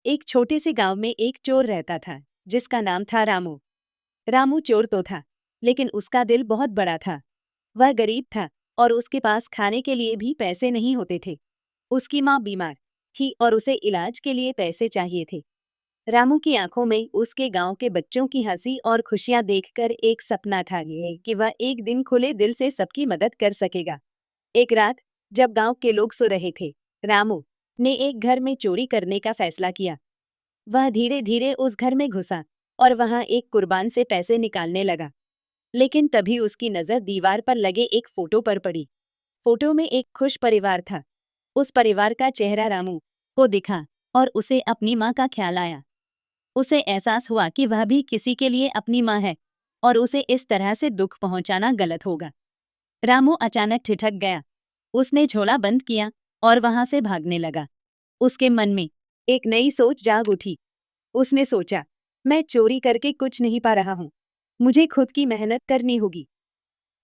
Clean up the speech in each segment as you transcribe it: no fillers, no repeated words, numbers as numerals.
एक छोटे से गांव में एक चोर रहता था जिसका नाम था रामू। रामू चोर तो था, लेकिन उसका दिल बहुत बड़ा था। वह गरीब था और उसके पास खाने के लिए भी पैसे नहीं होते थे। उसकी माँ बीमार थी और उसे इलाज के लिए पैसे चाहिए थे। रामू की आंखों में उसके गांव के बच्चों की हंसी और खुशियां देखकर एक सपना था ये कि वह एक दिन खुले दिल से सबकी मदद कर सकेगा। एक रात जब गांव के लोग सो रहे थे, रामू ने एक घर में चोरी करने का फैसला किया। वह धीरे धीरे उस घर में घुसा और वहां एक कुर्बान से पैसे निकालने लगा। लेकिन तभी उसकी नजर दीवार पर लगे एक फोटो पर पड़ी। फोटो में एक खुश परिवार था। उस परिवार का चेहरा रामू को दिखा और उसे अपनी माँ का ख्याल आया। उसे एहसास हुआ कि वह भी किसी के लिए अपनी माँ है और उसे इस तरह से दुख पहुंचाना गलत होगा। रामू अचानक ठिठक गया। उसने झोला बंद किया और वहां से भागने लगा। उसके मन में एक नई सोच जाग उठी। उसने सोचा, मैं चोरी करके कुछ नहीं पा रहा हूं, मुझे खुद की मेहनत करनी होगी।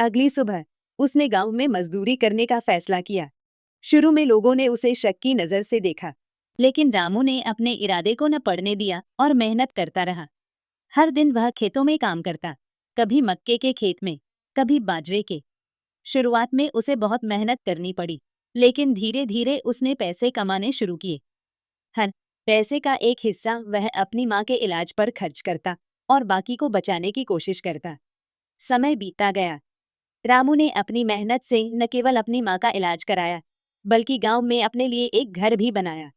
अगली सुबह उसने गांव में मजदूरी करने का फैसला किया। शुरू में लोगों ने उसे शक की नजर से देखा, लेकिन रामू ने अपने इरादे को न पड़ने दिया और मेहनत करता रहा। हर दिन वह खेतों में काम करता, कभी मक्के के खेत में, कभी बाजरे के। शुरुआत में उसे बहुत मेहनत करनी पड़ी, लेकिन धीरे धीरे उसने पैसे कमाने शुरू किए। हर पैसे का एक हिस्सा वह अपनी माँ के इलाज पर खर्च करता और बाकी को बचाने की कोशिश करता। समय बीतता गया। रामू ने अपनी मेहनत से न केवल अपनी माँ का इलाज कराया, बल्कि गांव में अपने लिए एक घर भी बनाया।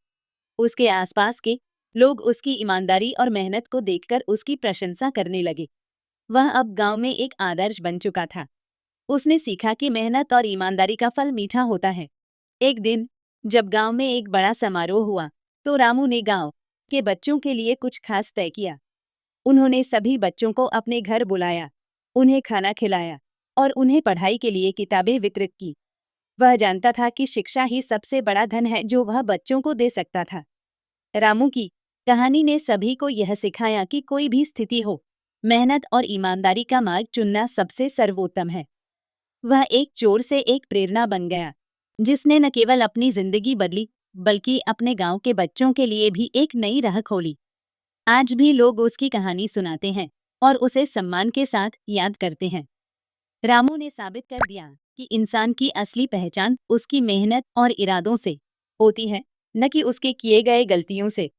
उसके आसपास के लोग उसकी ईमानदारी और मेहनत को देखकर उसकी प्रशंसा करने लगे। वह अब गांव में एक आदर्श बन चुका था। उसने सीखा कि मेहनत और ईमानदारी का फल मीठा होता है। एक दिन जब गांव में एक बड़ा समारोह हुआ, तो रामू ने गांव के बच्चों के लिए कुछ खास तय किया। उन्होंने सभी बच्चों को अपने घर बुलाया, उन्हें खाना खिलाया और उन्हें पढ़ाई के लिए किताबें वितरित की। वह जानता था कि शिक्षा ही सबसे बड़ा धन है जो वह बच्चों को दे सकता था। रामू की कहानी ने सभी को यह सिखाया कि कोई भी स्थिति हो, मेहनत और ईमानदारी का मार्ग चुनना सबसे सर्वोत्तम है। वह एक चोर से एक प्रेरणा बन गया, जिसने न केवल अपनी जिंदगी बदली, बल्कि अपने गांव के बच्चों के लिए भी एक नई राह खोली। आज भी लोग उसकी कहानी सुनाते हैं और उसे सम्मान के साथ याद करते हैं। रामू ने साबित कर दिया कि इंसान की असली पहचान उसकी मेहनत और इरादों से होती है, न कि उसके किए गए गलतियों से।